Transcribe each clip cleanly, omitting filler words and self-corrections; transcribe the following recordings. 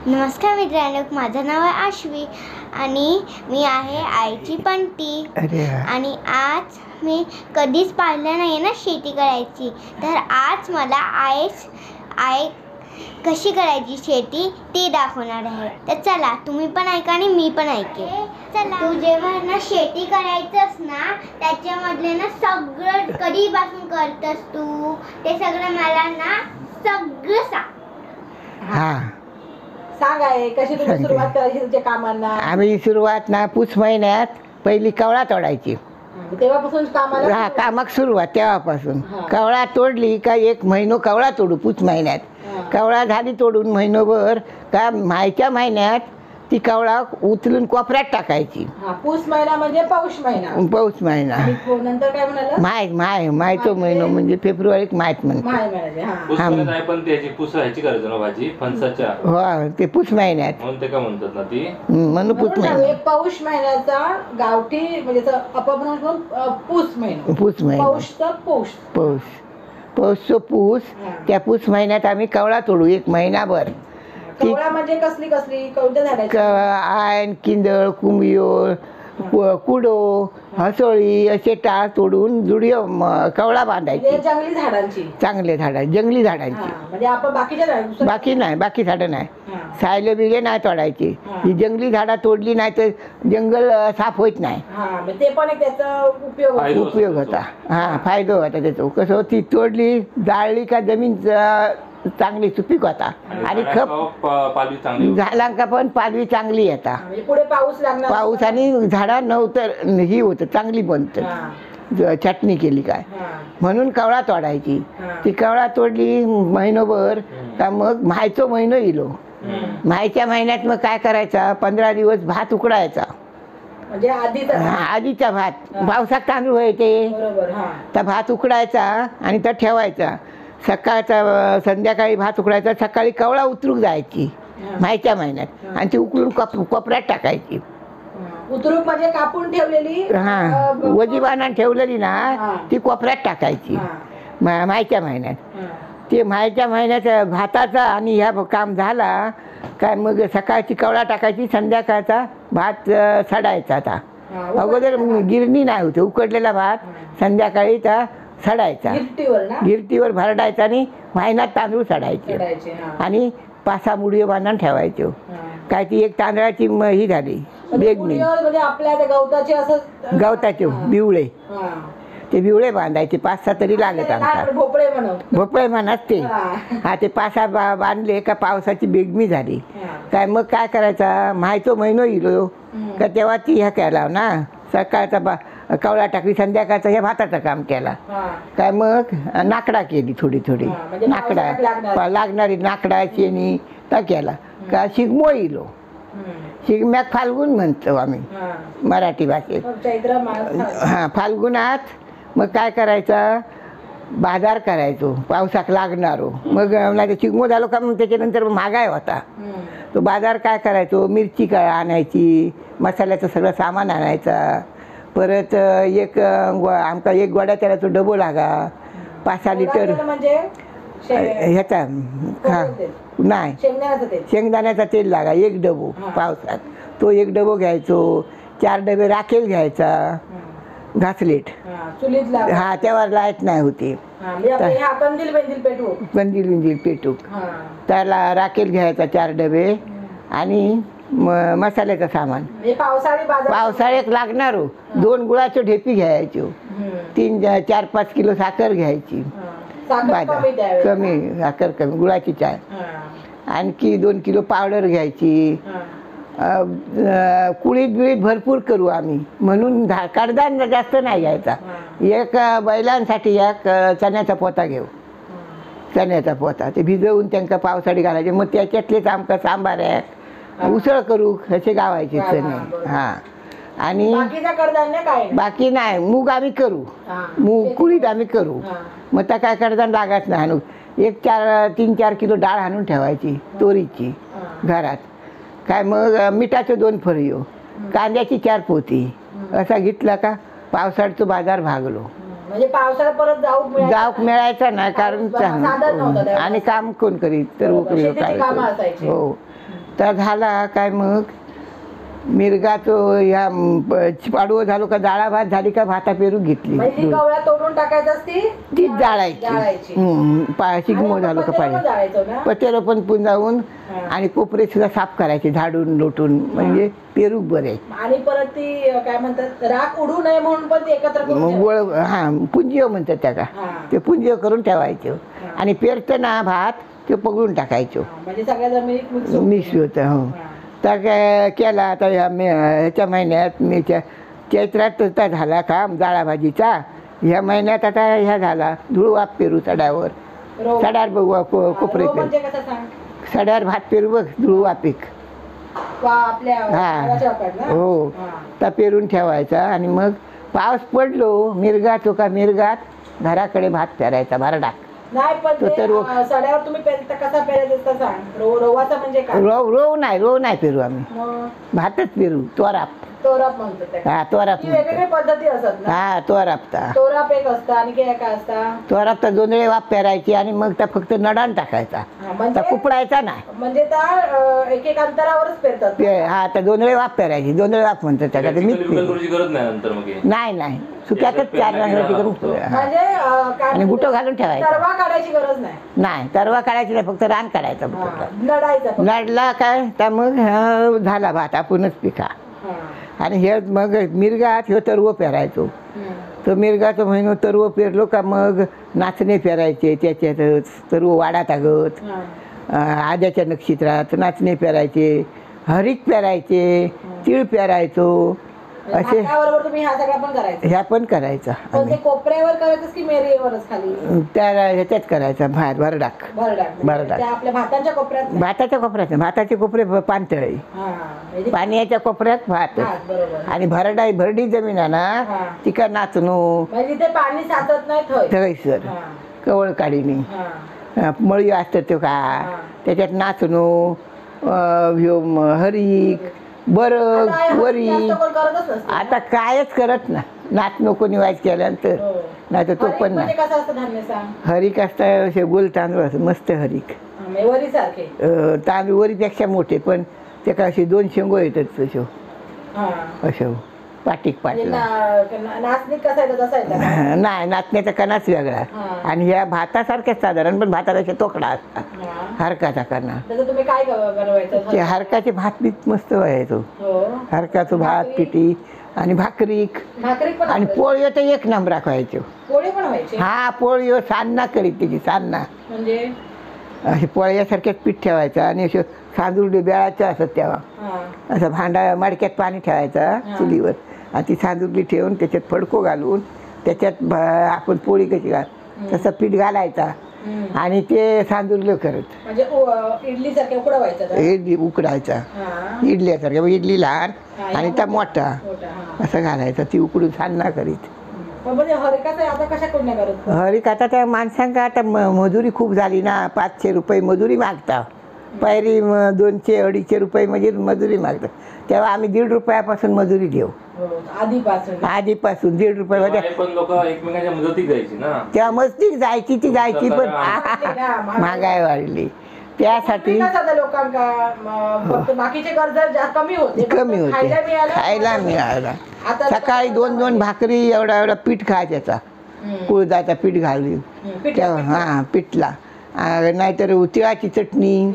नमस्कार मित्रांनो, माझं नाव आहे आश्वी आणि मी आहे आईची पंटी. आणि आज मी कधीच पाहिलं नाही ना शेती करायची, तर आज मला आई कशी करायची शेती ते दाखवणार आहे. तर चला, तुम्ही पण ऐका आणि मी पण ऐके. चला, तू जेव्हा ना शेती करायचंस ना, त्याच्यामधले ना सगळं कधीपासून करतस तू ते सगळं मला ना सगळं सांग. हां, सांग आहे कशी तुम्ही सुरुवात करायची तुमच्या कामांना. आम्ही सुरुवात ना पुस महिन्यात पहिली कवळा तोडायची. तेव्हापासून कामाला हा, कामाक सुरुवात तेव्हापासून. कवळा तोडली का 1 महिना कवळा तोडू पुस महिन्यात. कवळा झाली तोडून महिनोभर का मायच्या महिन्यात ती कवळा उचलून कोपऱ्यात टाकायची. पुस महिना म्हणजे पौष महिना. पौष महिना नंतर काय म्हणाला मायचा महिना म्हणजे फेब्रुवारीत मायत म्हणते. पण त्याची पुस राहायची करायचं ना भाजी फणसाच्या. हो, ते पुस महिन्यात म्हणून ते काय म्हणतात ना ती म्हणून पुस महिना. पौष महिन्याचा गावठी म्हणजे अपभ्रंश पुस महिना. पुस महिना पौषचा पौष. पौषचं पूस. त्या पूस महिन्यात आम्ही कवळा तोडू 1 महिनाभर. कवळा म्हणजे कसली कोणत्या झाडाची? आयन, किंदळ, कुंभियोळ, कुडो, हसोळी असे टाळ तोडून जुडिओ कवळा बांधायची. जंगली झाडांची. चांगले झाड, जंगली झाडांची. म्हणजे आपण बाकी नाही, बाकी झाडं नाही. सायले बिले नाही तोडायची. ही जंगली झाडं तोडली नाही तर जंगल साफ होत नाही. ते पण एक त्याचा उपयोग होता. हा, फायदा होता त्याचा. कसं ती तोडली जाळली का जमीन चांगली सुपीक होता आणि खप झाला का पण पालवी चांगली येता. पुढे पाऊस आणि झाडा नव्हतं ही होतं चांगली बनत चटणी केली काय म्हणून कवळा तोडायची. ती कवळा तोडली महिनोभर का मग मायचा महिना येलो. मायच्या महिन्यात मग काय करायचा 15 दिवस भात उकडायचा. म्हणजे आधीचा भात. पावसात तांदूळ व्हायचे तर भात उकडायचा आणि तो ठेवायचा. सकाळचा संध्याकाळी भात उकडायचा. सकाळी कवळा उतरूक जायची मायच्या महिन्यात आणि ती उकळून कोपऱ्यात टाकायची. उतरूक म्हणजे कापून ठेवलेली. हा, वजीबाना ठेवलेली ना ती कोपऱ्यात टाकायची मायच्या महिन्यात. ते मायच्या महिन्यात भाताचा आणि ह्या काम झाला काय मग सकाळची कवळा टाकायची. संध्याकाळचा भात सडायचा. आता अगोदर गिरणी नाही होती. उकडलेला भात संध्याकाळी त्या सडायचा. गिरटीवर भरडायचा आणि महिन्यात तांदूळ सडायचे आणि 5-6 मुडीઓ बांधून ठेवायचो. काय ती एक तांदळाची ही झाली बेगणी. गवताचे बिवळे. ते बिवळे बांधायचे 5-6 तरी लागत आमचा. भोपळे म्हणत ते. हा, ते 5-6 बांधले का पावसाची बेगमी झाली काय मग काय करायचा मायचा महिना येलो का तेव्हा ती ह्या केला ना सकाळचा कवळा टाकली. संध्याकाळचा ह्या भाताचं काम केला काय मग नाकडा केली थोडी नाकडा लागणारी नाकडा शेणी तर केला का शिगमो येलो. शिगम्याक फाल्गुन म्हणतो आम्ही मराठी भाषेत. हां, फाल्गुनात मग काय करायचा बाजार करायचो पावसाक लागणारो. मग नाही शिगमो झालो का मग त्याच्यानंतर महागाई होता. तो बाजार काय करायचो मिरची आणायची, मसाल्याचं सगळं सामान आणायचा. परत आमका एक गोड्या तेलाचा डबो लागा 5-6 लिटर ह्याचा. हा, नाही शेंगदाण्याचा तेल लागा 1 डबो पावसात. तो 1 डबो घ्यायचो. 4 डबे राखेल घ्यायचा घासलेट. हा, त्यावर लाईट नाही होती. कंदील पेटूक त्याला राखेल घ्यायचा 4 डबे आणि मसाल्याचं सामान. पावसाळ्यात लागणार 2 गुळाचे ढेपी घ्यायचो. 3-4-5 किलो साखर घ्यायची. कमी साखर कमी गुळाची चाय. आणखी 2 किलो पावडर घ्यायची. कुळीत बिळीत भरपूर करू आम्ही म्हणून कडधान जास्त नाही घ्यायचा. एक बैलांसाठी एक चण्याचा पोता घेऊ. चण्याचा पोता ते भिजवून त्यांना पावसाळी घालायचे. मग त्याच्यातलेच आमका सांबार आहे उसळ करू असे गावायचे चणे. हा, आणि बाकी नाही मूग आम्ही करू. मूग कुळीत आम्ही करू. मग त्या काय कडधान लागत नाही. आणू 3-4 किलो डाळ आणून ठेवायची तोरीची घरात. काय मग मिठाचे 2 फरियो, कांद्याची 4 पोती असा घेतला का पावसाळ्याचा बाजार भागलो. म्हणजे पावसाळ्यात परत जाऊक मिळायचा नाही कारण आणि काम कोण करीत तर काय. हो, तर झाला काय मग मिरगाचं ह्या पाडवं झालो का डाळा भात झाली का भाता पेरू घेतली म्हणजे ती कवळ्या तोडून टाकायचं असती तीच जाळायची शिगमो झालो का पाहिजे पतेलं पण पुंजावून आणि कोपरे सुद्धा साफ करायचे झाडून लोटून म्हणजे पेरू बरे. आणि परत ती काय म्हणतात राख उडू नये म्हणून पण ती एकत्र करून मग गोळ पुंजीव म्हणतात त्या का ते पुंजीव करून ठेवायचं आणि पेरताना भात ते पगळून टाकायचो म्हणजे सगळ्या जमिनीत मिक्स होतं. हो तर केला आता ह्याच्या महिन्यात मी चैत्रात तर झाला काम जाळा भाजीचा. ह्या महिन्यात आता ह्या झाला धुळवाप पेरू सड्यावर सड्यावर बघू कोपरे पेरू सड्यावर भात पेरू बघ धुळवापीक हो तर पेरून ठेवायचा आणि मग पाऊस पडलो मिरगात का मिरगात घराकडे भात पेरायचा भरडाक. नाही पण सड्यावर तुम्ही कसा पेरायचा सांग. रोवाचा म्हणजे काय? रोव नाही पेरू आम्ही भातच पेरू तोराप म्हणतो हा तोराप वेगवेगळ्या पद्धती असतात ना. हा तोरापता तोराप एक असतं आणि काय असतं तोरापता जोंधळे वाप पेरायची आणि मग त्या फक्त नडान टाकायचा कुपडायचा नाही म्हणजे त्या एक अंतरावरच पेरतात. हा तर जोंधळे वाप पेरायची जोंधळे वाप म्हणतात त्याला नाही सुक्यातच 4 रंगाची करून म्हणजे आणि गुटो घालून ठेवायचा. तरवा काढायची गरज नाही तरवा काढायची नाही फक्त रान काढायचा नडायचा नडला काय तर मग झाला भात आपणच पिका. आणि हे मग मिरगात ह्यो तरव पेरायचो. तर मिरगाचं महिनो तरव पेरलो का मग नाचणे पेरायचे त्याच्यात तरव वाडात आगत आद्याच्या नक्षत्रात नाचणे पेरायचे हरीक पेरायचे तीळ पेरायचो असे ह्या पण करायचा. कोपऱ्यावर करायचं की मेरीवरच खाली त्या ह्याच्यात करायचा भात भरडाक आपल्या भाताच्या कोपऱ्यात भाताचे कोपरे पाणतळे पाण्याच्या कोपऱ्यात भात आणि भरडी जमीन आहे ना तिका नाचणो तिथे पाणी साचत नाही थैसर कवळ काढीने मळी असतं तो का त्याच्यात नाचणो हरीक बरं वरी आता कायच करत ना नाचणं कोणी वाईट केल्यानंतर नाही तर तो पण नाही. हरीक असतं असे गोल तांदूळ असं मस्त हरीक तांदूळ वरीपेक्षा मोठे पण ते का असे 2 शेंगो येतात तसे असं पाटीक नाही नाचण्याचा कणाच वेगळा आणि ह्या भातासारख्याच साधारण पण भातापेक्षा तोकडा असता हरकाचा कणा. ते हरकाचे भात बीत मस्त व्हायचो हरकाचं भात पिठी आणि भाकरीक आणि पोळी तर 1 नंबर व्हायचो. हा पोळी सान्ना करीत त्याची सान्ना अशी पोळ्यासारख्याच पीठ ठेवायचं आणि असं सांदुर्डी बेळाच्या असत तेव्हा असं भांडा मडक्यात पाणी ठेवायचं चुलीवर आणि ती सांदुर्डी ठेवून त्याच्यात फडको घालून त्याच्यात आपण पोळी कशी घाल तसं पीठ घालायचा आणि ते सांदुरलं करत इडली उकडायचा इडल्यासारख्या इडली लहान आणि त्या मोठा असं घालायचा ती उकडून सान्ना करीत. हरीक आता त्या माणसांका आता मजुरी खूप झाली ना 500 रुपये मजुरी मागता पायरी 200-250 रुपये म्हणजे मजुरी मागतात तेव्हा आम्ही 1.5 रुपयापासून मजुरी घेऊ आधीपासून 1.5 रुपये तेव्हा मस्ती जायची ती जायची पण महागाई वाढली त्यासाठी कमी होते खायला मिळाला. सकाळी 2-2 भाकरी एवढा पीठ खायचा कुळदाचा पीठ घालून हा पिठला नाहीतर तिळाची चटणी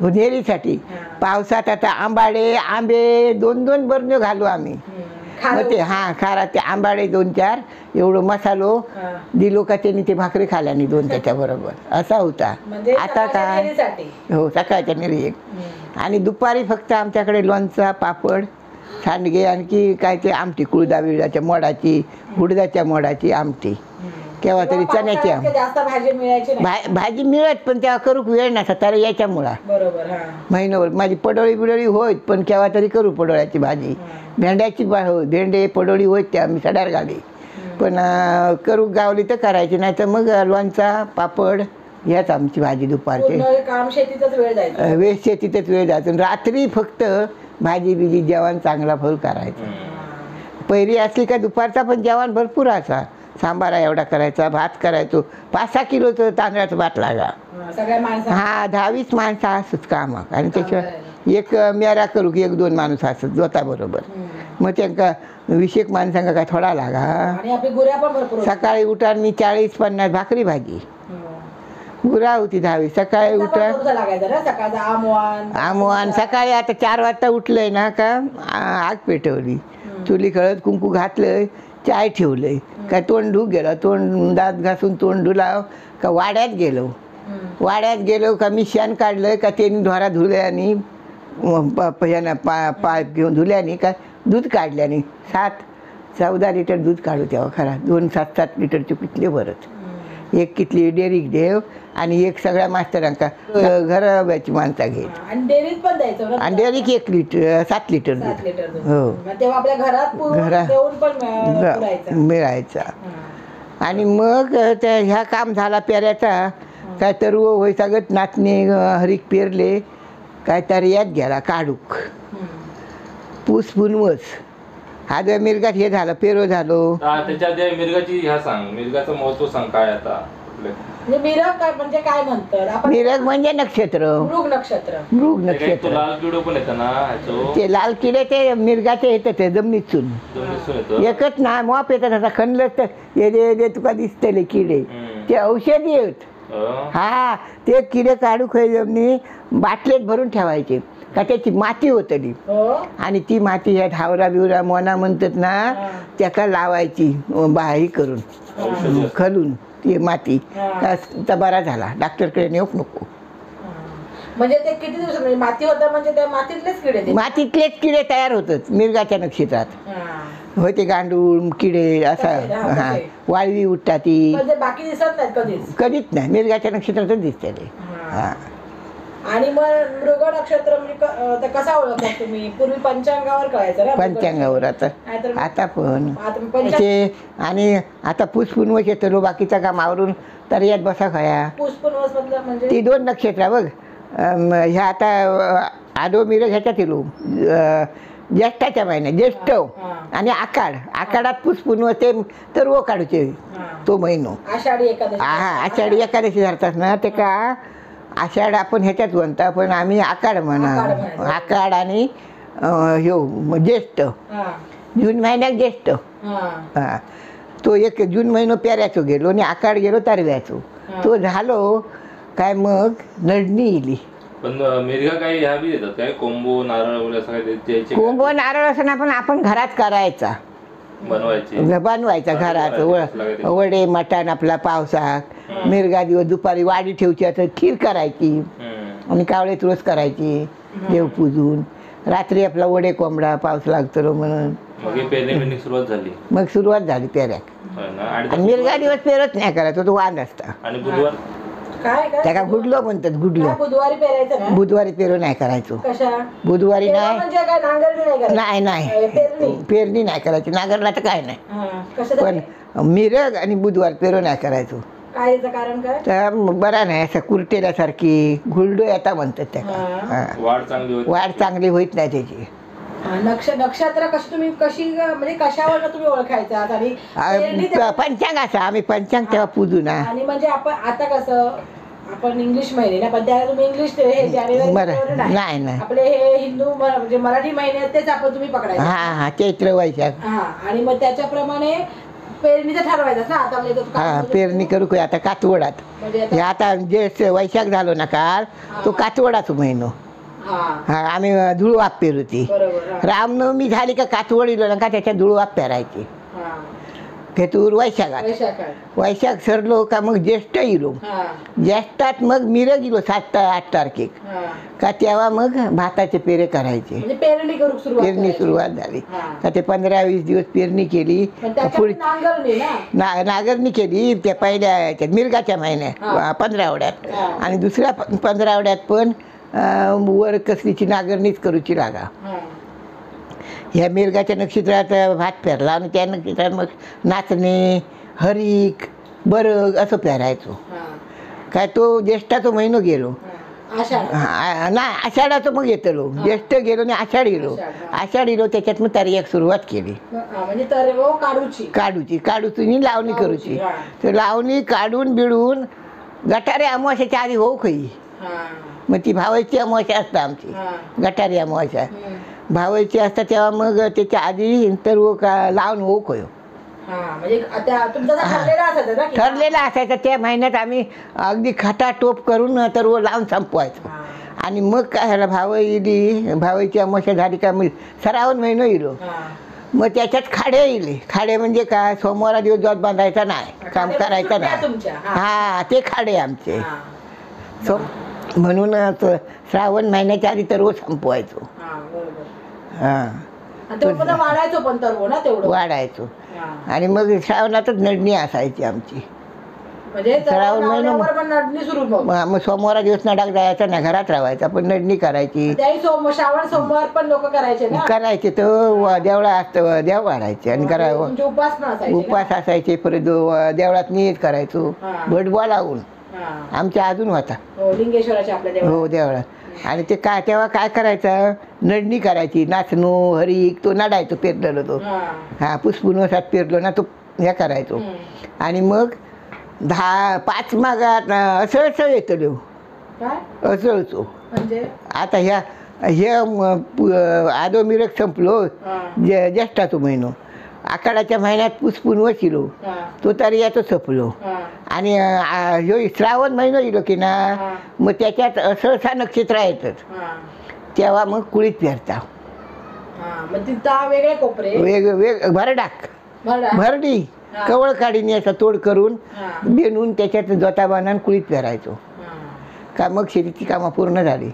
नेरीसाठी पावसात आता आंबे 2-2 बरण्यो घालू आम्ही मग ते खारा ते आंबाडे 2-4 एवढं मसालो दिलो का त्यांनी ते भाकरी खाल्यानी 2 त्याच्याबरोबर असा होता. आता काय हो सकाळच्या नेरी 1 आणि दुपारी फक्त आमच्याकडे लोणचा पापड सांडगे आणखी काय ते आमटी कुळदा बिळदाच्या मोडाची उडदाच्या मोडाची आमटी केव्हा तरी चण्याची भाजी मिळत पण तेव्हा करू वेळ नसा तर याच्यामुळं महिनाभर माझी पडोळी बिडोळी होत पण केव्हा तरी करू पडोळ्याची भाजी भेंड्याची भेंडे पडोळी होत त्या आम्ही सडार घाली पण करू गावली तर करायची नाही तर मग लोणचा पापड ह्याच आमची भाजी दुपारची शेतीतच वेळ जायचं रात्री फक्त भाजी बिजी जेवण चांगला फुल करायचं. पहिली असली का दुपारचा पण जेवण भरपूर असा सांबारा एवढा करायचा, भात करायचो, 5-6 किलोचं तांदळाचा भात लागा. सगळ्या माणसं हा 10-20 माणसं असंच कामाक आणि त्याच्यावर एक मेरा करू की 1-2 माणूस असत जोताबरोबर. मग त्यांना 20 माणसांना काय थोडा लागा. आणि आपली गुऱ्या पण भरपूर होत्या. सकाळी उठान मी 40-50 भाकरी भाजी गुरा होती 10. सकाळी उठा लागायचं ना सकाळचा आमवान सकाळी आता 4 वाजता उठलंय ना का आग पेटवली, चुली कळत कुंकू घातलंय, चाय ठेवलंय, काय तोंड धुक गेलं, तोंड दात घासून तोंड धुलाव का वाड्यात गेलो का मी शेण काढलं का त्यांनी ढोरा धुल्याने पाईप घेऊन धुल्याने का दूध काढल्याने 7-14 लिटर दूध काढू तेव्हा खरा. 2-7 लिटरचे कितले भरत, 1 कितली डेअरीक देव आणि 1 सगळ्या मास्तरांका घराची माणसा घ्यायची. आणि डेअरीत पण द्यायचं आणि डेअरीक 1 लिटर 7 लिटर दूध. हो तेव्हा आपल्या घरात देऊन पण मिळायचा. आणि मग त्या ह्या काम झाला पेऱ्याचा काय तर होय सगळं नाचणे हरीक पेरले काय तर यात गेला काढूक पूस पुनवस हा जर मिरगात हे झालं पेरो झालो. त्याच्या आधी मिरगाची ह्या सांग, मिरगाचं महत्व सांग काय आता. मिरग काय म्हणजे काय म्हणतात? मिरग म्हणजे नक्षत्र, मृग नक्षत्र. लाल किडो पण येतं ना ते लाल किडे ते मिरगाचे येतात ते जमिनीतून एकच ना मॉप येतात आता खणलं तर ये तुका दिसतले किडे ते औषधी आहेत. हा ते किडे काढू जमिनी बाटलेत भरून ठेवायचे का त्याची माती होतली आणि ती माती ह्या धावरा बिवरा मोना म्हणतात ना त्याका लावायची बाही करून खलून ती माती का बरा झाला, डॉक्टरकडे नेऊक नको. म्हणजे ते किती दिवस माती होतं म्हणजे त्या मातीतलेच किडे तयार होतात मिरगाच्या नक्षत्रात. होते गांडूळ किडे असा हा वाळवी उठतात ती बाकी दिसत नाही कधीच नाही, मिरगाच्या नक्षत्रातच दिसते ते. हा आणि मग मृग नक्षत्र म्हणजे कसा ओळखता तुम्ही? पूर्वी पंचांगावर कळायचं ना, पंचांगावर आता पण ते. आणि आता पुष्पुनवस येतो बाकीचा काम आवरून तर यात बसा खया. पुष्पुनवस मधलं म्हणजे ती 2 नक्षत्र बघ ह्या आता आदो मिरग ह्याच्यात येलो ज्येष्ठाच्या महिन्यात ज्येष्ठ आणि आकाडात पुष्पुनवस ते तर वो काढूचे तो महिनो आषाढी एकादशी. आषाढी एकादशी धरतात ना ते का आषाढ आपण ह्याच्यात म्हणता पण आम्ही आकाड म्हणा. आकाड आणि ह्यो ज्येष्ठ जून महिन्यात ज्येष्ठ हा तो 1 जून महिनो पेऱ्याचो गेलो आणि आकाड गेलो तरव्याचो तो झालो काय मग नडणी इली. पण मिरगा काही ह्या बी देतात काय कोंबो नारळ वगैरे असं काय द्यायचे? कोंबो नारळ असं ना पण आपण घरात करायचा बनवायचा घरात वडे मटण आपला पावसाक मिरगा दिवस दुपारी वाडी ठेवची आता खीर करायची आणि कावळे तुळस करायची देव पूजून रात्री आपला वडे कोंबडा पाऊस लागतो म्हणून मग सुरुवात झाली पेऱ्याक. आणि मिरगा दिवस पेरत नाही करायचो तो वांद असता. आणि बुधवार त्याला गुडलो म्हणतात गुडलो. बुधवारी पेरायचं बुधवारी पेरो नाही करायचो. बुधवारी नाही पेरणी नाही करायची नांगरला तर काय नाही पण मिरग आणि बुधवार पेरो नाही करायचो. तर बरा नाही असं कुरटेल्यासारखी घुलडो येता म्हणतात त्याला. वाढ चांगली होत नाही त्याची. नक्षत्र कशी म्हणजे कशावर तुम्ही ओळखायचा? पंचांग असा आम्ही पंचांग तेव्हा पूजू ना. आणि म्हणजे आपण आता कसं आपण इंग्लिश महिने ना पण त्या तुम्ही इंग्लिश नाही आपले हे हिंदू म्हणजे मराठी महिन्यात तेच आपण तुम्ही पकडायचं. हा चैत्र वैशाख. आणि मग त्याच्याप्रमाणे पेरणीचं ठरवायचं ना. आता पेरणी करू का आता कातवडात म्हणजे आता जे वैशाख झालो ना काल तो कातवडाच महिनो. हा आम्ही धुळवाप पेरती. रामनवमी झाली का कातवडीलो ना का त्याच्यात धुळवाप पेरायची. खेतूर वैशाख सरलो का मग ज्येष्ठ इलो. ज्येष्ठात मग मिरग इलो 7-8 तारखेक का तेव्हा मग भाताचे पेरे करायचे. पेरणी सुरुवात झाली का ते 15-20 दिवस पेरणी केली. नांगरणी केली त्या पहिल्या ह्याच्यात मिरगाच्या महिन्यात 15 आणि दुसऱ्या 15 पण वर कसलीची नांगरणीच करूची लागा. ह्या मिरगाच्या नक्षत्रात भात पेरला आणि त्या नक्षत्रात मग नाचणे हरीक बरग असं पेरायचो. काय तो ज्येष्ठाचा महिनो गेलो नाही आषाढाचं मग येतलो ज्येष्ठ गेलो आणि आषाढ गेलो. आषाढ गेलो त्याच्यात मग तरी एक सुरुवात केली काढूची लावणी करूची. तर लावणी काढून बिडून गटारे अमावस्याच्या आधी होऊ खाई. मग ती भावाची अमावस्या असतं आमची गटारी अमावस्या भावाची असतात तेव्हा मग त्याच्या आधी तर लावून होऊ खयो. ठरलेला असायचं त्या महिन्यात आम्ही अगदी खटा टोप करून तर लावून संपवायचो. आणि मग काय झालं भाव येली भावाची अमावस्या झाली का मग श्रावण महिना येलो. मग त्याच्यात खाडे येले. खाडे म्हणजे काय सोमवारा दिवस जोत बांधायचा नाही काम करायचं नाही. हा ते खाडे आमचे म्हणून श्रावण महिन्याच्या आधी तर संपवायचो. वाढायचो आणि मग श्रावणातच नडणी असायची आमची. श्रावण महिना मग सोमवारा दिवस नडाक जायचा नाही घरात राहायचा पण नडणी करायची. सोमवार पण लोक करायचे तर देवळा असतं देव वाढायचे आणि उपास असायचे. परत देवळात नियत करायचो भटबा लावून आमच्या अजून होता हो देवळात. आणि ते काय तेव्हा काय करायचं नडणी करायची नाचणो हरिक तो नडायचो पेरलेलो तो हा पुसपून वसात पेरलो ना तो हे करायचो. आणि मग 5 मागात असं येतो असळचो. आता हे आदो मिरक संपलो ज्येष्ठाचो महिनो आखाडाच्या महिन्यात पुसपून वशिलो तो तरी याचं संपलो. आणि ह्यो श्रावण महिना येलो की ना मग त्याच्यात असळसा नक्षत्र येतात तेव्हा मग कुळीत पेरता वेग भरडाक भरडी कवळ काढीने असं तोड करून बेनून त्याच्यात जोता बांधून कुळीत पेरायचो का मग शेतीची कामं पूर्ण झाली.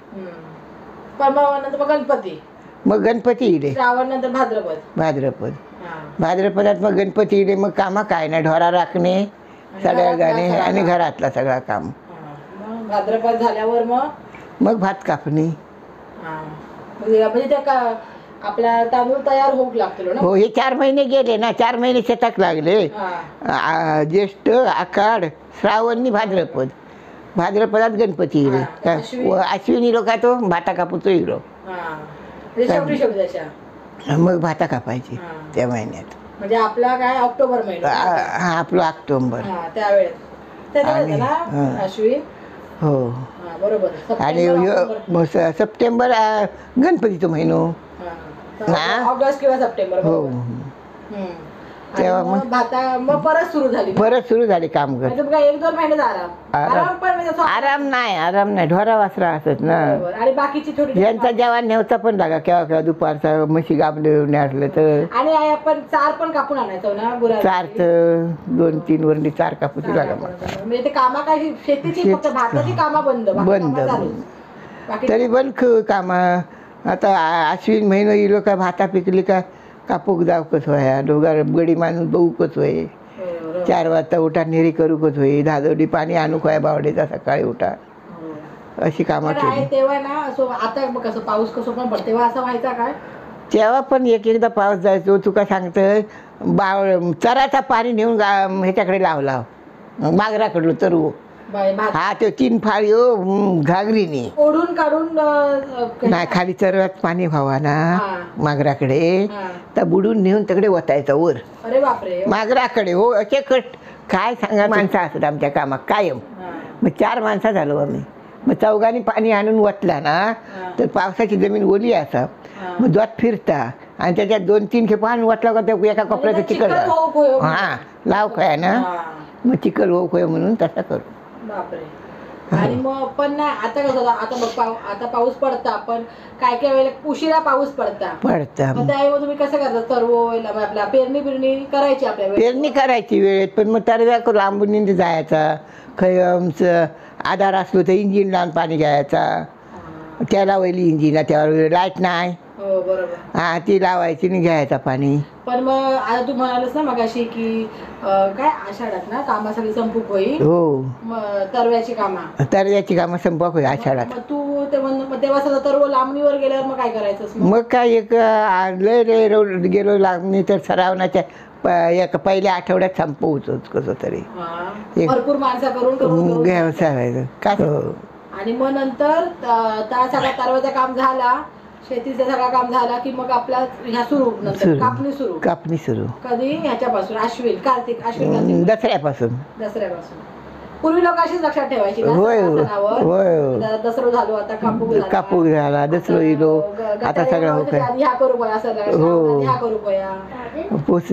मग गणपती येले भाद्रपद भाद्रपदात मग गणपती येले मग कामा काय नाही ढोरा राखणे सगळ्या गाणे आणि घरातला सगळा काम. भाद्रपद झाल्यावर मग भात कापणी आपला तांदूळ तयार होऊ लागतो ना. हो हे 4 महिने गेले ना 4 महिने शेतात लागले. ज्येष्ठ आखाड श्रावण भाद्रपद भाद्रपदात गणपती येईल अश्विनी लोक तो भाता कापूचो हिरो मग भाता कापायची त्या महिन्यात. म्हणजे आपला काय ऑक्टोबर महिना हा आपला ऑक्टोबर अश्विन हो बरोबर. आणि सप्टेंबर गणपतीचा महिनो ऑगस्ट किंवा सप्टेंबर हो तेव्हा मग परत सुरू झाली काम कर. 1-2 महिने आराम नाही ढोरा वासरा असत ना. आणि बाकीची थोडी यांचा जेवण नेवचा पण लागा केव्हा दुपारचा म्हशी गाबले असलं तर. आणि आपण चार पण कापून आणायचो ना चार तर 2-3 वरली चार कापूची लागा. म्हणजे ते कामा काय शेतीची फक्त भाताची कामा बंद तरी बंद कामा. आता अश्विन महिना येलो का भाता पिकली का कापूक जाव कस व्हाया डोंगर गडी माणूस बघू कस होय 4 वाजता उठा नेरी करू कस होई धादोडी पाणी आणू काय बावडेचा सकाळी उठा अशी कामं केली. तेव्हा ना असं आता कसं पाऊस कसं पण पडते तेव्हा असं व्हायचा काय तेव्हा पण एकदा पाऊस जायचो तुका सांगतोय चराचा पाणी नेऊन ह्याच्याकडे लावला मागराकडलो तरु हा ते 3 फाळी घागरीने ओढून काढून नाही खाली चरवात पाणी व्हावा ना मागराकडे तर बुडून नेऊन तिकडे वतायचं वर. अरे बापरे मागराकडे हो असे काय सांगा माणसं असत आमच्या कामात कायम. मग 4 माणसं झालो आम्ही. मग चौघांनी पाणी आणून वतला ना तर पावसाची जमीन ओली असा मग द्वात फिरता आणि त्याच्यात 2-3 खेपा आणून वतला का त्या एका कपड्याचं चिकल हा लाव खाय ना मग चिकल हो खोय म्हणून तसा करू. बापरे. आणि मग पण ना आता कसं आता बघ आता पाऊस पडता पण काय वेळेला उशिरा पाऊस पडता त्यावेळी तुम्ही कसं करता तरव आपला पेरणी करायची आपल्या पेरणी करायची वेळेत पण मग तरव्या लांबून जायचा खयमचं आधार असलो तर इंजिन लावून पाणी घ्यायचा त्याला वैली इंजिन त्यावर लाईट नाही हा ती लावायची आणि घ्यायचा पाणी. पण मग आता तू म्हणालस ना मगाशी की काय आषाढात ना कामा सगळी संपूक होईल. हो तरव्याची कामं संपूक होईल आषाढात. तू तेव्हा सगळं तरव लांबणीवर गेल्यावर मग काय करायचं मग काय एक लय गेलो लांबणी तर सरावनाच्या पहिल्या आठवड्यात संपवतोच कसं तरी भरपूर माणसं करून काय आणि मग नंतर त्या सगळा तरवाचा काम झाला, शेतीचं सगळं काम झाला की मग आपला ह्या सुरू नंतर कापणी सुरू कधी ह्याच्यापासून आश्विन कार्तिक दसऱ्यापासून पूर्वी लोक अशीच लक्षात ठेवायची ना, होय सणावर. होय दसरो झालो आता कापूक झाला दसरो येलो आता सगळं ह्या करू पया हो. ह्या करू पया पुस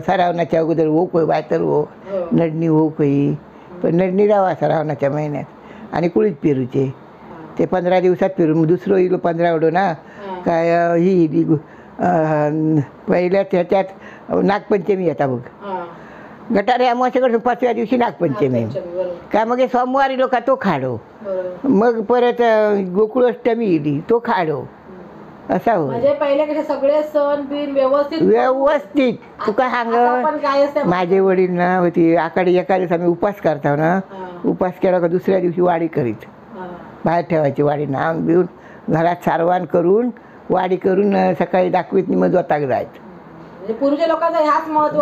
सरावनाच्या अगोदर हो कोय बायतर हो नडणी हो कोई पण नडणी राहा सरावनाच्या महिन्यात आणि कुळीत पेरूचे ते 15 दिवसात पेरू दुसरं येलो 15 वडो ना काय ही पहिल्या त्याच्यात नागपंचमी येता बघ गटारे अमावस्येकडून 5व्या दिवशी नागपंचमी काय मग सोमवारी लोक तो खाडो मग परत गोकुळाष्टमी येली तो खाडो असा हो म्हणजे पहिले कसे सगळे सण बिन व्यवस्थित तुका सांग माझे वडील ना होती आकाडी एका दिवस आम्ही उपास करतो ना उपास केला का दुसऱ्या दिवशी वाडी करीत बाहेर ठेवायची वाडी नाम बिऊन घरात सारवान करून वाडी करून सकाळी दाखवीत मग जोताक जायचं पूर्वीच्या लोकांचा ह्याच महत्व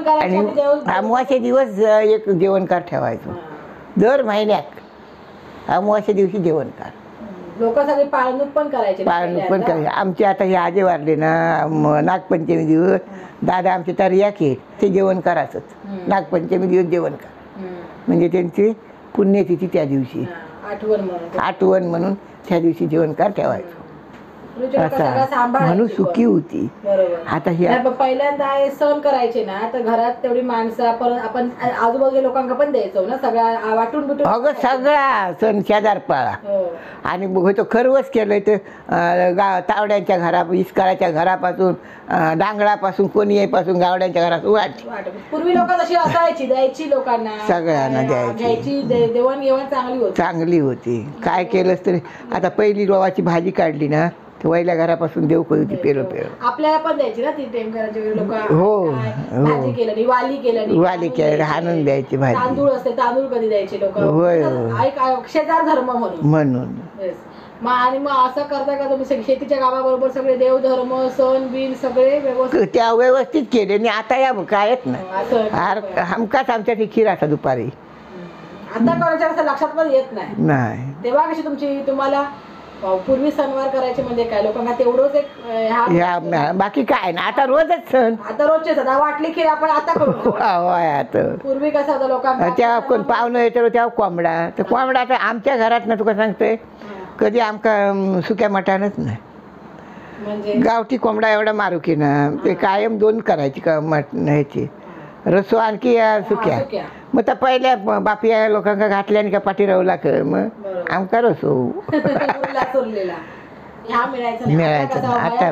आणि अमावास्ये दिवस एक जेवणकार ठेवायचं दर महिन्यात अमावास्ये दिवशी जेवणकार लोक सगळे पाळणूक पण करायचे आमचे आता हे आजे वारले ना नागपंचमी दिवस दादा आमचे तर याके ते जेवण करायचंच नागपंचमी दिवस जेवण कर म्हणजे त्यांची पुण्यतिथी त्या दिवशी आठवण म्हणून त्या दिवशी जेवणकार ठेवायचं म्हणून सुखी होती. आता पहिल्यांदा सण करायचे ना तर घरात तेवढी माणसं परत आपण आजूबाजूच्या लोकांना पण द्यायचो ना सगळ्या वाटून बिटून अगं सगळा सण शेजारपाळा आणि मग तो खरवच केलंय तर तावड्यांच्या घरा इस्काराच्या घरापासून डांगळापासून कोणी गावड्यांच्या घरात वाट पूर्वी लोक तशी असायची द्यायची लोकांना सगळ्यांना द्यायची देवाणघेवाण चांगली होती काय केलंच तरी आता पहिली रवाची भाजी काढली ना वहिल्या घरापासून देव करू ती पेरो आपल्याला पण द्यायची ना ती टेमकरांची लोक हो वाली केलं हाणून द्यायची भाजी तांदूळ असते तांदूळ कधी द्यायचे लोक होय शेजार धर्म म्हणून आणि मग असं करता का तुम्ही शेतीच्या गावाबरोबर सगळे देव धर्म सण बिन सगळे व्यवस्थित त्या व्यवस्थित केले आणि आता या काय ना हमकाच आमच्या खीर असा दुपारी आता कोणाच्या असं लक्षात पण येत नाही तेव्हा कशी तुम्हाला पूर्वी सणवार करायचे म्हणजे काय लोकांना तेवढंच एक बाकी काय ना आता रोजच सण आता रोजचे सण वाटली खीर आपण आता करू आता पूर्वी कसं होतं लोकांना त्या कोण पाहुणं येतो तेव्हा कोंबडा तर कोंबडा तर आमच्या घरात ना तुका सांगतोय कधी आमका सुक्या मटानच नाही म्हणजे गावठी कोंबडा एवढा मारू की ना ते कायम 2 करायची का ह्याची रसो आणखी सुक्या मग तर पहिल्या बापिया लोकांना घातल्या का पाठी रवला कर मग आमका रसो मिळायचं आता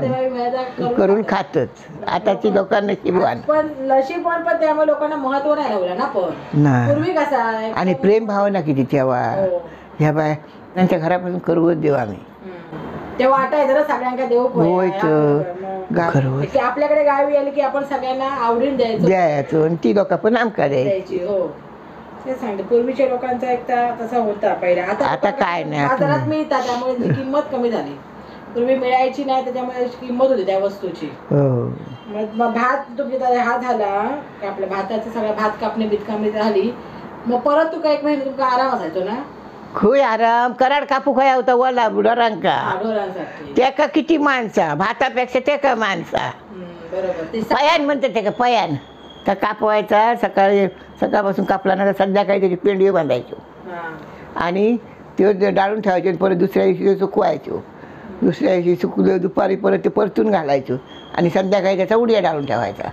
करून खातच आताची लोकांना शिबवान पण नशीबवान पण त्यामुळे लोकांना महत्व नाही राहिलं ना पण पूर्वी कसं आहे आणि प्रेम भावना किती तेव्हा ह्या बाय त्यांच्या घरापासून करवत देऊ आम्ही तेव्हा वाटायचं ना सगळ्यांना देऊ आपल्याकडे गावी आली की आपण सगळ्यांना आवडीन द्यायचो आणि ती लोक पण आमका द्यायची ते सांगते पूर्वीच्या लोकांचा एक तसा होता पहिला आता काय नाही बाजारात मिळतात त्यामुळे किंमत कमी झाली पूर्वी मिळायची नाही त्याच्यामुळे किंमत होती त्या वस्तूची मग भात तुमच्या हा झाला आपल्या भाताचं सगळं भात कापणी बितकापणी झाली मग परत तुका 1 महिना तुमका आराम असायचो ना खूप आराम कराड कापू खाया होता वला ढोरांका त्याका किती माणसा भातापेक्षा त्याका माणसा पयान म्हणते ते का पयान तर कापवायचा सकाळपासून कापला ना संध्याकाळी त्याची पेंडी बांधायचो आणि ते डाळून ठेवायचे परत दुसऱ्या दिवशी सुकवायचो दुसऱ्या दिवशी सुकलं दुपारी परत ते परतून घालायचो आणि संध्याकाळी त्याचा उडिया डाळून ठेवायचा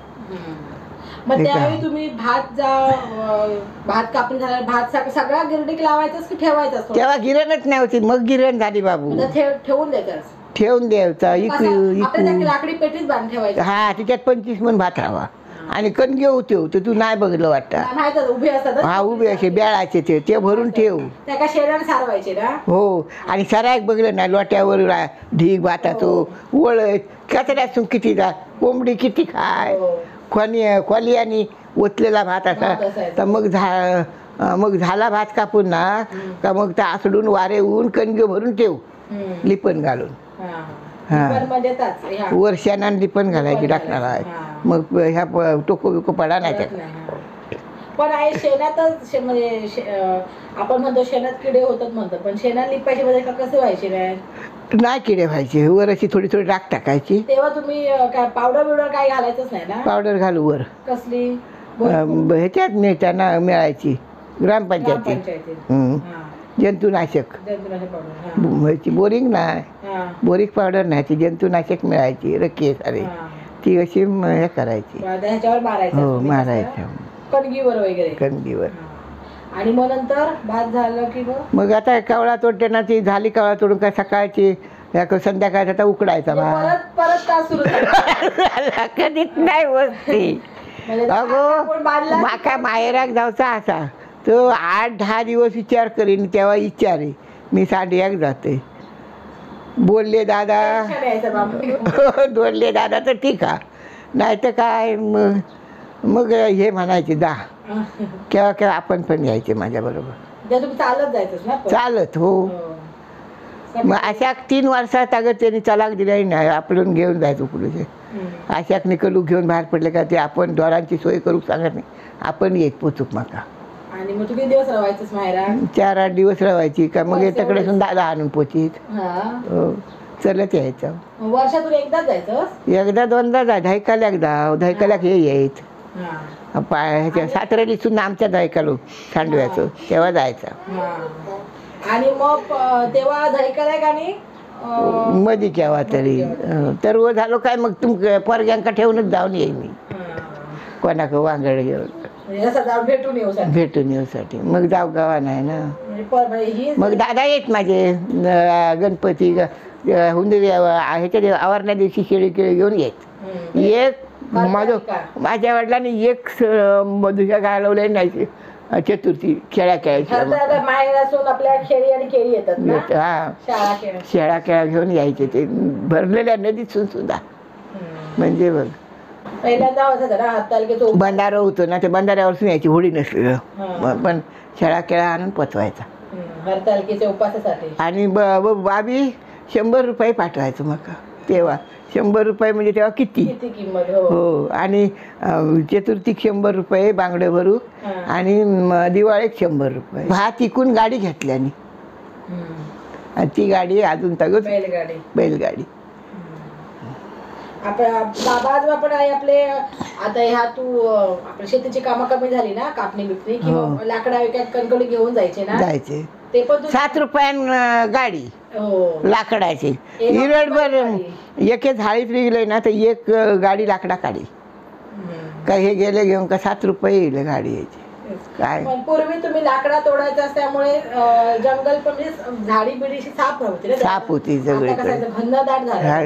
मग त्यावेळी तुम्ही भात कापणी झाला भात सगळा गिरणीक लावायचाच की ठेवायचा तेव्हा गिरणच नाही होती मग गिरण झाली बाबू ठेवून द्यायचं ठेवून द्यायचा लाकडी पेटीच बांधून ठेवायची हा तिच्यात 25 मन भात राहावा आणि कणगे होते तू नाही बघितलं वाटतं उभे असतात हा उभे असे बेळाचे ते भरून ठेव त्या शेणाने सारवायचे ना हो आणि सरायक बघलं ना लोट्यावर ढीग भाताचं वळत कचऱ्यातून किती जा कोंबडी किती खाय खोली आणि ओतलेला भात असा तर मग झाला भात कापून ना का मग त्या आसडून वारे ऊन कणगे भरून ठेव लिपण घालून वर्षांना लिपण घालायची टाकणार आहे मग ह्या टोको बिको पडा नाही त्याला पण आहे शेणातच म्हणजे आपण म्हणतो शेणात किडे होतात म्हणतो, पण शेणात लिपायचे मध्ये कसे व्हायचे नाही किडे व्हायचे. वर अशी थोडी थोडी राख टाकायची. तेव्हा तुम्ही काय पावडर बिवडर काही घालायचंच नाही ना? पावडर घालू वर. कसली? ह्याच्यात मिळताना मिळायची ग्रामपंचायतीत. जंतुनाशक. ह्याची बोरिंग नाही, बोरिंग पावडर नाही, ती जंतुनाशक मिळायची रक्की सारे. ती अशी हे करायची. ह्याच्यावर मारायचं. हो मारायचं कणगीवर वगैरे. कणगीवर. आणि मग नंतर भात झालं की मग आता कवळा तोडते ना, ती झाली कवळा तोडून काय सकाळची संध्याकाळचा आता उकडायचा भात. परत तास सुरू कधीच नाही बसती. अगो माका माहेराक जाऊचा असा तो 8-10 दिवस विचार करीन, तेव्हा विचारे मी 1:30 जाते. बोलले दादा बोलले दादा तर ठीक आहे, नाही तर काय मग हे म्हणायचे जा. केव्हा केव्हा आपण पण यायचे माझ्याबरोबर. चालत जायचं ना? चालत. हो. मग अशा 3 वर्षात अगं त्यांनी तलाक दिला नाही, आपण घेऊन जायचो पुढे. अशाक निकलू घेऊन बाहेर पडले का ते आपण द्वारांची सोय करू सांगत नाही, आपण येत पोचूक माका. आणि मग तुम्ही दिवस राहायचंच माहेरा? 4-8 दिवस राहायची का. मग याच्याकडे दादा आणून पोचीत. चलत यायचं. वर्षातून एकदाच जायचं? 1-2दा जाय. धायकाला एकदा, धायकाला हे यायच. ह्याच्या साताऱ्याला सुद्धा आमच्या धायकालो सांडव्याचं तेव्हा जायचं. आणि मग तेव्हा धायकाला आणि मध्ये केव्हा तरी तर झालो काय मग पोरग्यांका ठेवूनच जाऊन येईन मी कोणाक वांगड घेऊन भेटून येऊसाठी. मग जाऊ गावा नाही ना. मग दादा येत माझे गणपती हुंदरी ह्याच्या आवारण्या दिवशी शेळी केळी घेऊन येत. एक माझ्या वडिलांनी एक मधुशा घालवले नाही चतुर्थी खेळा खेळायची. हा शेळा खेळा घेऊन यायचे ते भरलेल्या नदीतून सुद्धा. म्हणजे बघ बंधारा होतो ना, ते बंधाऱ्यावरसून यायची, होडी नसली पण शेळा खेळा आणून पचवायचा. आणि बाबी 100 रुपये पाठवायचं मग तेव्हा. 100 रुपये म्हणजे तेव्हा किती किंमत. हो. आणि चतुर्थीक 100 रुपये बांगडे भरू आणि दिवाळीक 100 रुपये. भात इकून गाडी घेतल्याने, ती गाडी अजून तगत बैलगाडी. बाबा पण आहे आपले. आता ह्या तू आपल्या शेतीची कामं कमी झाली ना, कापणी बिपणी किंवा लाकडा विकत कणकवली घेऊन जायचे ना. जायचे. ते पण 7 रुपयान गाडी लाकडाची. इरडभर एक झाडीत गेले ना तर एक गाडी लाकडा काढी. काय हे गेले घेऊन का 7 रुपये येईल गाडी यायची. काय पूर्वी तुम्ही लाकडा तोडायचं असल्यामुळे जंगल पण झाडी बिडीशी साफ होती. साफ होती सगळी.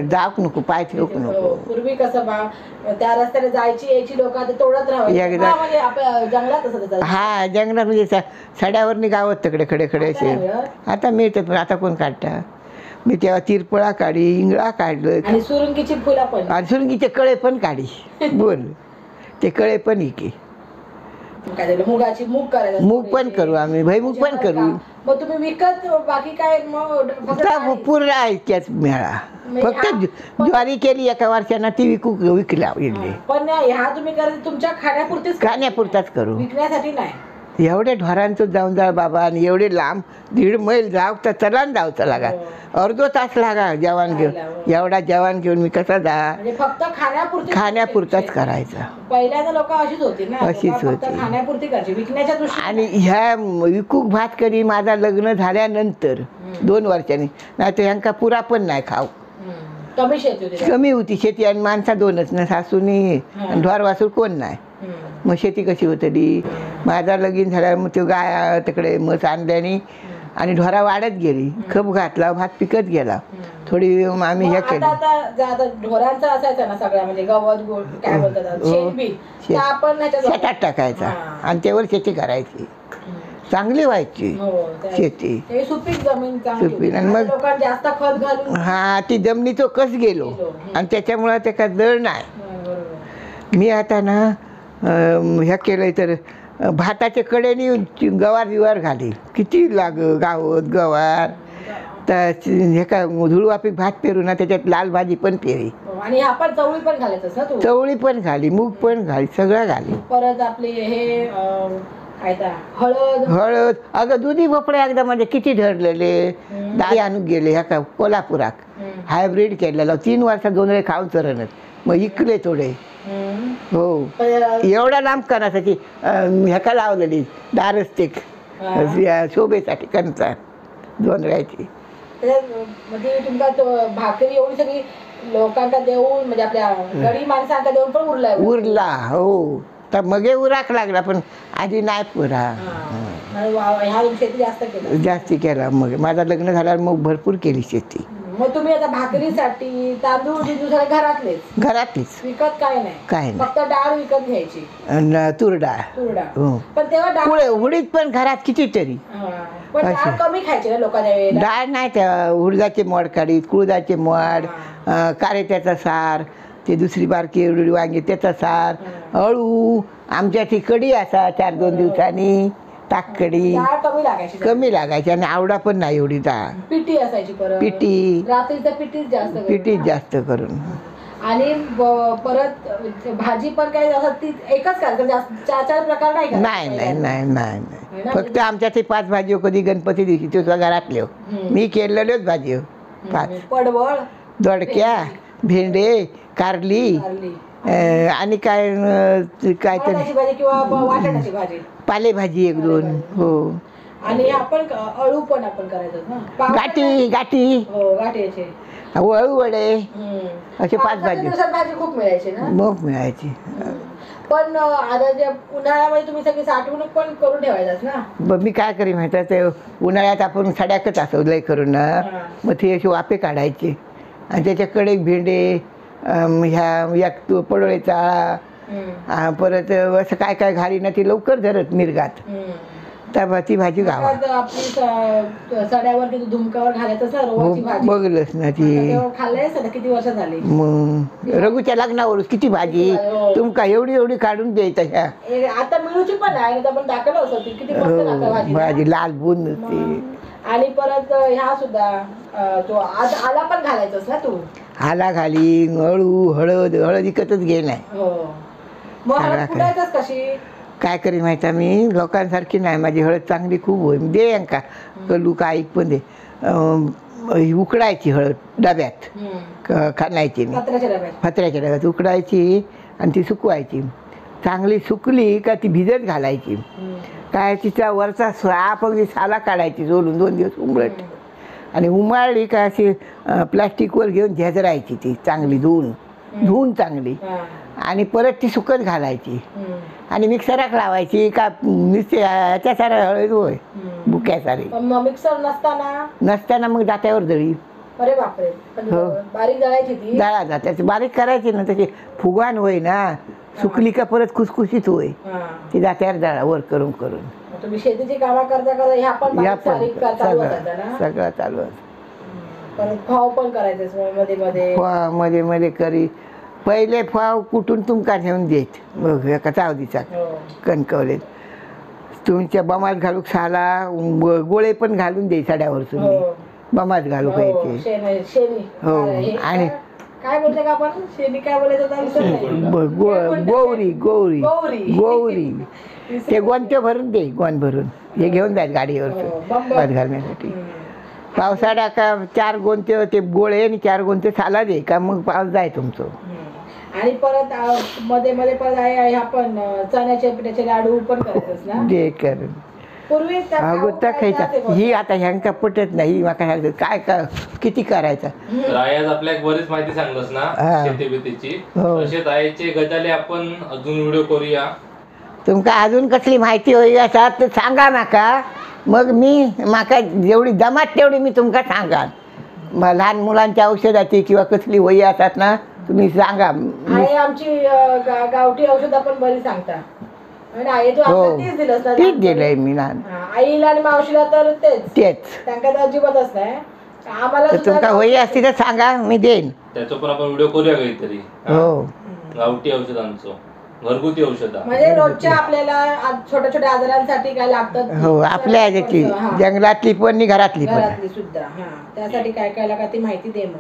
जाऊक नको, पाय ठेवूक नको. पूर्वी कसं त्या रस्त्याने जायची यायची लोक तोडत राहायची जंगलात. हा जंगलात म्हणजे सड्यावर गावात तिकडे खडे खडे असे आता मिळतात, पण आता कोण काढता. मी तेव्हा तिरपळा काढी, इंगळा काढलं आणि सुरुंगीची फुलं पण, आणि सुरुंगीचे कळे पण काढी. बोल ते कळे पण इके. मुगाची मूग करायचं, मूग पण करू आम्ही, भैमुग पण करू. मग तुम्ही विकत बाकी काय मग पूर्ण ऐक्याच मिळा. फक्त ज्वारी केली एका वर्षांना ती विकला. पण ह्या तुम्ही करत तुमच्या खाण्यापुरताच करू, विकण्यासाठी नाही. एवढ्या ढोरांचं जाऊन जा बाबा, आणि एवढे लांब 1.5 मैल जाऊ तर चला जाऊचा लागा. अर्धो तास लागा जेवण घेऊन. एवढा जेवण घेऊन मी कसा जा. फक्त खाण्यापुरताच करायचा. पहिल्यांदा लोक अशीच होती ना, अशीच होती, खाण्यापुरती करायची, विकण्याच्या दृष्टीने. आणि ह्या विकूक भात करी माझा लग्न झाल्यानंतर 2 वर्षांनी. नाही तर ह्यांका पुरा पण नाही खाऊ. कमी होती शेती, आणि माणसा 2च ना, सासूनी ढोर वासूर कोण नाही. मग शेती कशी होती. माझा लगीन झाल्यावर मग तो गाय तिकडे मस आणल्याने आणि ढोरा वाढत गेली. खप घातला, भात पिकत गेला. थोडी आम्ही हे केलं. ढोरांचं असायचं ना सगळं, म्हणजे गवत गोड काय बोलतात शेतात टाकायचा आणि त्यावर शेती करायची. चांगली व्हायची शेती, सुपीक जमीन. आणि मग जास्त खत घालून हा ती जमिनीचं कस गेलो, आणि त्याच्यामुळं त्याचा दळ नाही. मी आता ना ह्या केलंय तर भाताच्या कडेने गवार बिवार घाली. किती लाग गावत गवार तर हे काय धुळवापी भात पेरू ना त्याच्यात लाल भाजी पण पेरी, आणि आपण चवळी पण घालायचंस ना तू? चवळी पण घाली, मूग पण घाली, सगळं घाली. परत आपले हे काय तर हळद. हळद. अगं दुधी भोपळे एकदा म्हणजे किती धरलेले, दाई आणून गेले ह्या का कोल्हापुरात हायब्रिड केलेलं 3 वर्षात 2 वेळे खाऊन चरणत, मग इकले थोडे. हो एवढा लांब कणासाठी ह्याका लावलेली दारस्टिक शोभेसाठी कणचा 2 वेळाची. म्हणजे तुमका भाकरी एवढी सगळी लोकांना देऊन म्हणजे आपल्या गरीब माणसांना देऊन पण उरला. हो तर मगे उराक लागला, पण आधी नाही पुरा. ह्या शेती जास्ती केला. मग माझं लग्न झाल्यावर मग भरपूर केली शेती. मग तुम्ही आता भाकरीसाठी तांदूळ सगळे घरातलीच विकत काय नाही, फक्त डाळ विकत घ्यायची, तूर डाळ. पण तेव्हा उडीद पण घरात कितीतरी. डाळ कमी खायची ना लोकांना. डाळ नाही, त्या उडदाचे मोड काढीत, कुळदाचे मोड, कारेत्याचा सार, ते दुसरी बारकी एवढी वांगी त्याचा सार, अळू, आमच्या ती कढी असा 4-2 दिवसांनी ताककडी कमी लागायची, आणि आवडा पण नाही एवढी डाळ. पिठी असायची, पिठी पिठीच जास्त करून. आणि परत भाजी पण काय ती एकच करायचं, 4 प्रकार नाही. फक्त आमच्या ते 5 भाजी कधी गणपती दिवशी तुझ्या घरातले मी केलेलेच भाजी 5. पडवळ, दोडक्या, भेंडे, कारली, आणि काय तरी पालेभाजी 1-2. हो. आणि आपण अळू पण आपण करायचं ना, गाठी अळू वडे असे 5 भाजी खूप मिळायची ना. मग मिळायची. पण आता जे उन्हाळ्यामध्ये तुम्ही सगळी साठवणूक पण करून ठेवायचं ना. मी काय करी माहिती आहे, ते उन्हाळ्यात आपण सड्याकच असो लय करून ना, मग ते असे वाफे काढायचे, आणि त्याच्याकडे भेंडे, ह्या पडोळेचा आळा, परत असं काय घाली ना ती लवकर धरत मिरगात, तर ती भाजी गावा. धुमकावर घालायचं बघलंच ना ती. किती वर्ष झाली. मग रघुच्या लग्नावरच किती भाजी तुमका एवढी काढून द्यायचं. ह्या आता मिळूची पण आहे, आपण दाखवलं होतं किती भाजी लाल बुंद होती. आणि परत ह्या सुद्धा तो आला पण घालायचंस ना तू. आला घाली, अळू, हळद विकतच घे नाही. कशी काय करी माहिती आहे, मी लोकांसारखी नाही, माझी हळद चांगली खूप होय. दे का कलू का ऐक पण दे. उकडायची हळद डब्यात, खाणायची पत्र्याच्या डब्यात उकडायची, आणि ती सुकवायची. चांगली सुकली का ती भिजत घालायची. काय तिचा वरचा साप अगदी साला काढायची सोलून 2 दिवस उमळत, आणि उमाळली का अशी प्लास्टिकवर घेऊन झेजरायची ती चांगली धुवून चांगली, आणि परत ती सुकत घालायची, आणि मिक्सरात लावायची का नुसते ह्याच्या साऱ्या हळद होय बुक्यासारी. मिक्सर नसताना मग दात्यावर दळी. अरे बापरे. बारीक दळायची ती. दळा जात्याची बारीक करायची ना, त्याची फुगाण होय ना, सुकली का परत खुसखुशीत होय, ती दात्यावर दळा वर करून. तुम्ही शेतीची कामं करता सगळं चालू. परत फाव पण करायचं मध्ये करी. पहिले फाव कुठून तुमका नेऊन देत, बघ एका चावदीचा कणकवलेत तुमच्या बमात घालूक साला गोळे पण घालून दे सड्यावर तुम्ही बमात घालू पाहिजे. हो. आणि काय बोलते का आपण शेणी काय बोलायचं, गोवरी ते गोंते भरून दे, गोंद भरून हे घेऊन जाईल गाडीवर भात घालण्यासाठी. पावसाळ्या का 4 गोंते ते गोळे आणि 4 गोंते साला दे का मग पाऊस जाय तुमचं. आणि परत मध्ये परत आहे आपण चण्याच्या पिठाचे लाडू पण करायचंच ना. दे कर पूर्वी खायचा ही आता ह्यांका पटत नाही. काय किती करायचा. आज आपल्याला बरीच माहिती सांगलस ना शेतीबीतीची. तसेच आईचे गजाले आपण अजून व्हिडिओ करूया. तुमका अजून कसली माहिती होई असा तर सांगा माका, मग मी माका जेवढी जमात तेवढी मी तुमका सांगा. लहान मुलांच्या औषधाची किंवा कसली वही असतात ना तुम्ही सांगा. आमची गावठी औषध आपण बरी सांगता. तीच दिलंय मी लहान आईला आणि मावशीला तर तेच त्यांना अजिबातच नाही. आम्हाला तुमका वही असती तर सांगा, मी देईन. त्याच्यावर आपण व्हिडिओ करूया काहीतरी. हो गावठी औषधांचं. घरगुती औषध म्हणजे रोजच्या आपल्याला छोट्या छोट्या आजारांसाठी काय लागतात. हो आपल्या ह्याची जंगलातली पण आणि घरातली पण. घरातली सुद्धा. हा त्यासाठी काय काय लागतं ती माहिती दे मग.